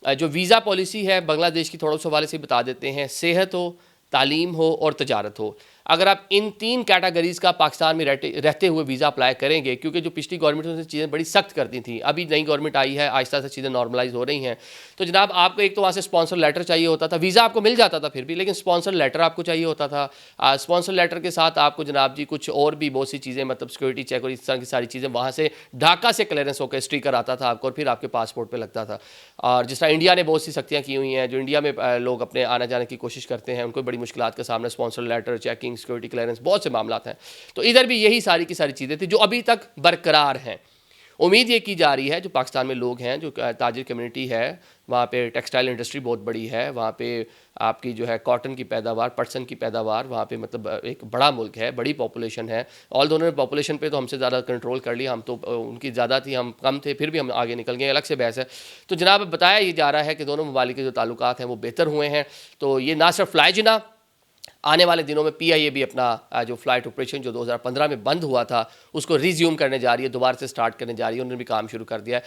जो visa policy है बांग्लादेश की, थोड़ा उस हवाले से बता देते हैं। सेहत हो, तालीम हो और तजारत हो, अगर आप इन 3 कैटेगरीज का पाकिस्तान में रहते हुए वीज़ा अप्लाई करेंगे, क्योंकि जो पिछली गवर्नमेंट ने चीज़ें बड़ी सख्त कर दी थी, अभी नई गवर्नमेंट आई है, आहिस्ता आहिस्ता चीज़ें नॉर्मलाइज हो रही हैं। तो जनाब आपको एक तो वहाँ से स्पॉन्सर लेटर चाहिए होता था, वीज़ा आपको मिल जाता था फिर भी, लेकिन स्पॉन्सर लेटर आपको चाहिए होता था। स्पॉन्सर लेटर के साथ आपको जनाब जी कुछ और भी बहुत सी चीज़ें, मतलब सिक्योरिटी चेक और इस तरह की सारी चीज़ें, वहाँ से ढाका से क्लियरेंस होकर स्टिकर आता था आपको और फिर आपके पासपोर्ट पर लगता था। और जिस तरह इंडिया ने बहुत सी सख्तियाँ की हुई हैं, जो इंडिया में लोग अपने आने जाने की कोशिश करते हैं, उनको बड़ी मुश्किलात का सामना, sponsor letter, checking, security clearance, बहुत से मामला हैं। तो इधर भी यही सारी की सारी चीज़ें थी जो अभी तक बरकरार हैं। उम्मीद ये की जा रही है, जो पाकिस्तान में लोग हैं, जो ताजिर कम्युनिटी है, वहाँ पे टेक्सटाइल इंडस्ट्री बहुत बड़ी है, वहाँ पे आपकी जो है कॉटन की पैदावार, पटसन की पैदावार, वहाँ पे मतलब एक बड़ा मुल्क है, बड़ी पॉपुलेशन है। ऑल दोनों ने पॉपुलेशन पे तो हमसे ज़्यादा कंट्रोल कर लिया, हम तो उनकी ज़्यादा थी, हम कम थे, फिर भी हम आगे निकल गए, अलग से बहस है। तो जनाब बताया ये जा रहा है कि दोनों ममालिक के जो ताल्लुकात हैं वो बेहतर हुए हैं। तो ये ना सिर्फ फ्लाई जिना, आने वाले दिनों में पीआईए भी अपना जो फ्लाइट ऑपरेशन जो 2015 में बंद हुआ था उसको रिज्यूम करने जा रही है, दोबारा से स्टार्ट करने जा रही है, उन्होंने भी काम शुरू कर दिया है।